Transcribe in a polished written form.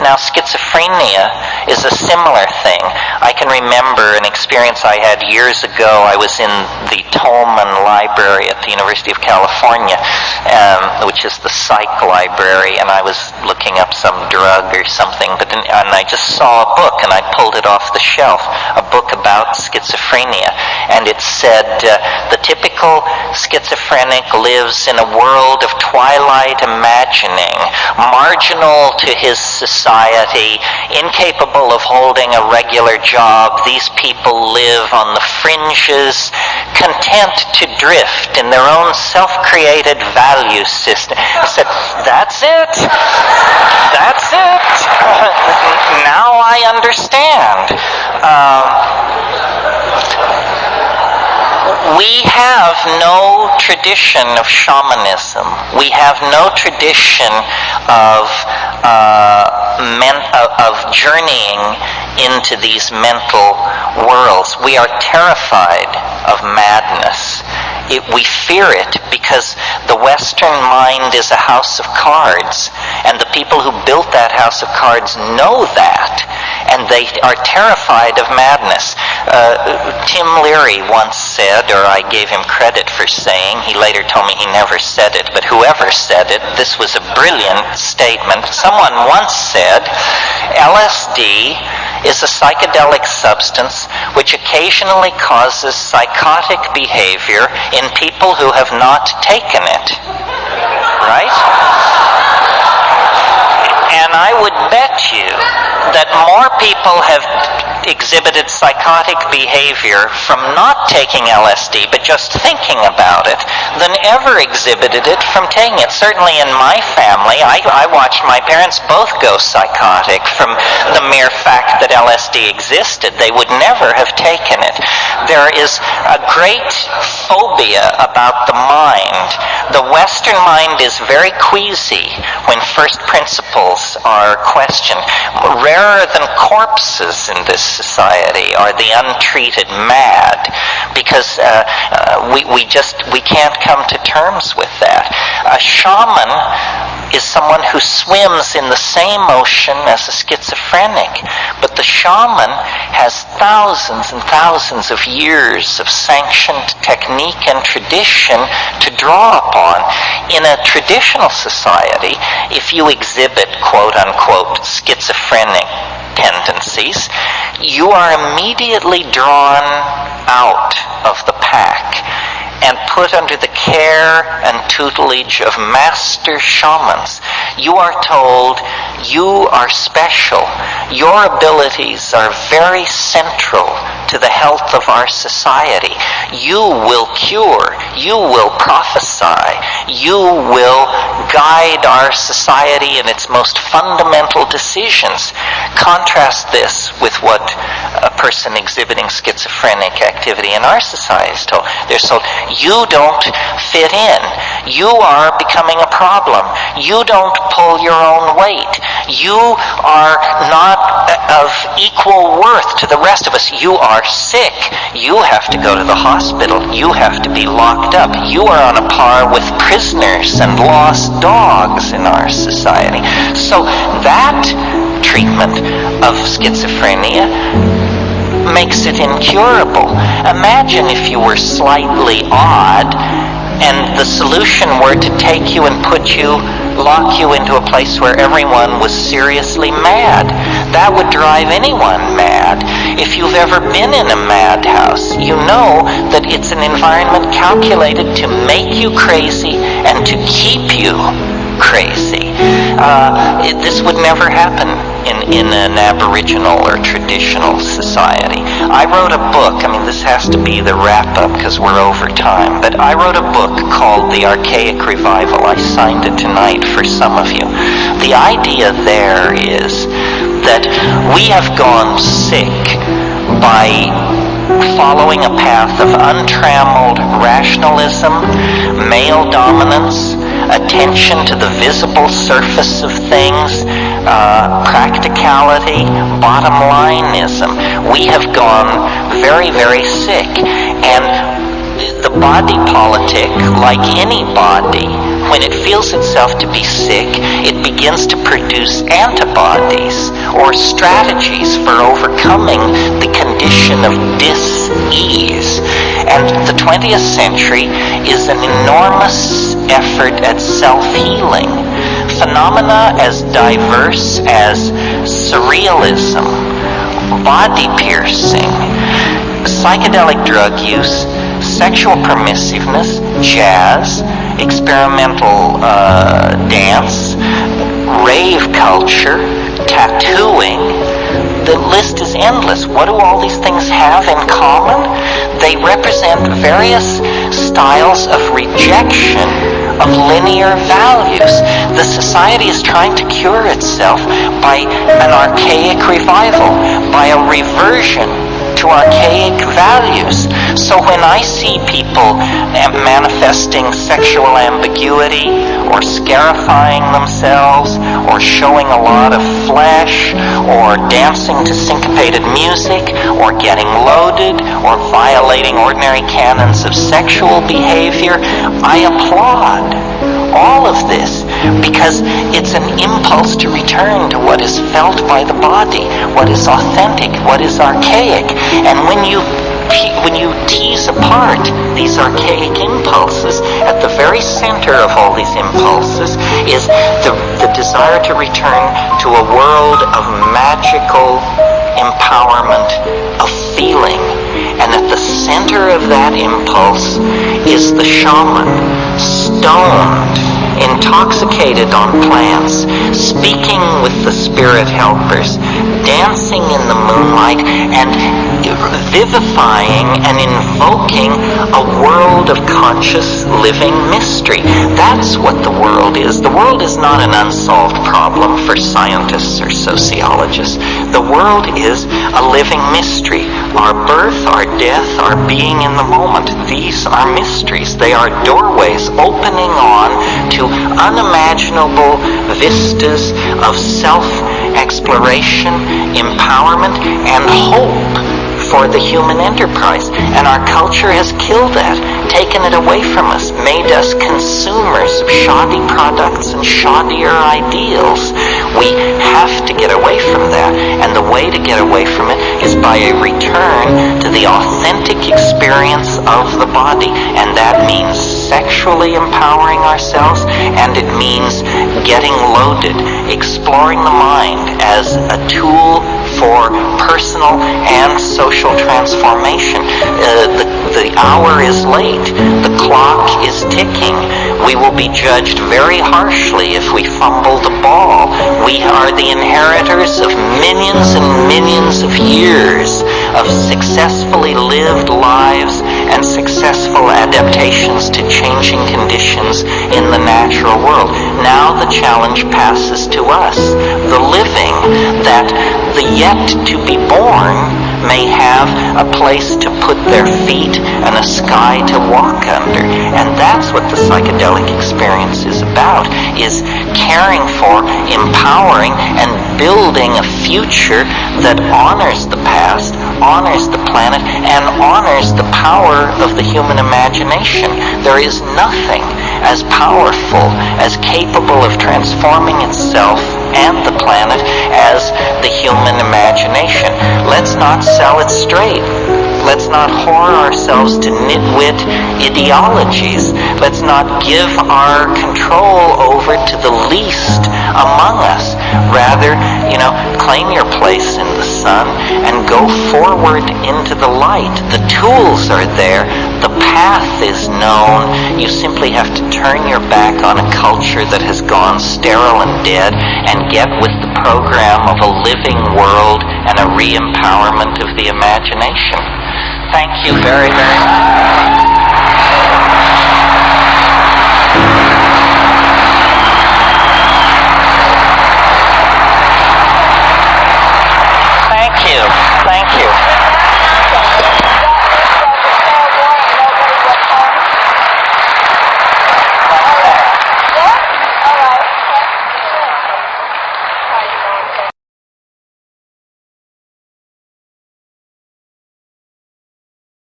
Now, schizophrenia is a similar thing. I can remember an experience I had years ago. I was in the Tolman Library at the University of California, which is the psych library, and I was looking up some drug or something, and I just saw a book, and I pulled it off the shelf, a book about schizophrenia, and it said, the typical schizophrenic lives in a world of twilight imagining, marginal to his society, incapable of holding a regular job. These people live on the fringes, content to drift in their own self-created value system. I said, that's it. That's it. Now I understand. We have no tradition of shamanism. We have no tradition of journeying into these mental worlds. We are terrified of madness. We fear it because the Western mind is a house of cards, and the people who built that house of cards know that, and they are terrified of madness. Tim Leary once said, or I gave him credit for saying, he later told me he never said it, but whoever said it, this was a brilliant statement. Someone once said, LSD is a psychedelic substance which occasionally causes psychotic behavior in people who have not taken it. Right? And I would bet you that more people have exhibited psychotic behavior from not taking LSD, but just thinking about it, than ever exhibited it from taking it. Certainly in my family, I watched my parents both go psychotic from the mere fact that LSD existed. They would never have taken it. There is a great phobia about the mind. The Western mind is very queasy when first principles are questioned. Rarer than corpses in this society are the untreated mad, because we can't come to terms with that. A shaman is someone who swims in the same ocean as a schizophrenic, but the shaman has thousands and thousands of years of sanctioned technique and tradition to draw upon. In a traditional society, if you exhibit quote-unquote schizophrenic tendencies, you are immediately drawn out of the pack and put under the care and tutelage of master shamans. You are told you are special. Your abilities are very central to the health of our society. You will cure. You will prophesy. You will guide our society in its most fundamental decisions. Contrast this with what a person exhibiting schizophrenic activity in our society is told. They're told, you don't fit in. You are becoming a problem. You don't pull your own weight. You are not of equal worth to the rest of us. You are sick. You have to go to the hospital. You have to be locked up. You are on a par with prisoners and lost dogs in our society. So that treatment of schizophrenia makes it incurable. Imagine if you were slightly odd and the solution were to take you and lock you into a place where everyone was seriously mad. That would drive anyone mad. If you've ever been in a madhouse, you know that it's an environment calculated to make you crazy and to keep you crazy. This would never happen in an Aboriginal or traditional society. I wrote a book, this has to be the wrap-up because we're over time, but I wrote a book called The Archaic Revival. I signed it tonight for some of you. The idea there is that we have gone sick by following a path of untrammeled rationalism, male dominance, attention to the visible surface of things, practicality, bottom lineism. We have gone very, very sick. And the body politic, like any body, when it feels itself to be sick, it begins to produce antibodies or strategies for overcoming the condition of dis-ease. And the 20th century is an enormous effort at self-healing. Phenomena as diverse as surrealism, body piercing, psychedelic drug use, sexual permissiveness, jazz, experimental dance, rave culture, tattooing. The list is endless. What do all these things have in common? They represent various styles of rejection of linear values. The society is trying to cure itself by an archaic revival, by a reversion to archaic values. So when I see people manifesting sexual ambiguity, or scarifying themselves, or showing a lot of flesh, or dancing to syncopated music, or getting loaded, or violating ordinary canons of sexual behavior, I applaud all of this, because it's an impulse to return to what is felt by the body, what is authentic, what is archaic. And when you tease apart these archaic impulses, at the very center of all these impulses is the desire to return to a world of magical empowerment, of feeling. And at the center of that impulse is the shaman, stoned, intoxicated on plants, speaking with the spirit helpers, dancing in the moonlight, and vivifying and invoking a world of conscious living mystery. That's what the world is. The world is not an unsolved problem for scientists or sociologists. The world is a living mystery. Our birth, our death, our being in the moment, these are mysteries. They are doorways opening on to unimaginable vistas of self-exploration, empowerment, and hope for the human enterprise. And our culture has killed that, taken it away from us, made us consumers of shoddy products and shoddier ideals. We have to get away from that, and the way to get away from it is by a return to the authentic experience of the body. And that means sexually empowering ourselves, and it means getting loaded, exploring the mind as a tool for personal and social transformation. The hour is late. The clock is ticking. We will be judged very harshly if we fumble the ball. We are the inheritors of millions and millions of years of successfully lived lives and successful adaptations to changing conditions in the natural world. Now the challenge passes to us, the living, that the yet to be born may have a place to put their feet and a sky to walk under. And that's what the psychedelic experience is about, is caring for, empowering, and building a future that honors the past, honors the planet, and honors the power of the human imagination. There is nothing as powerful, as capable of transforming itself and the planet as the human imagination. Let's not sell it straight. Let's not whore ourselves to nitwit ideologies. Let's not give our control over to the least among us. Rather, claim your place in the sun and go forward into the light. The tools are there. The path is known. You simply have to turn your back on a culture that has gone sterile and dead and get with the program of a living world and a re-empowerment of the imagination. Thank you very, very much.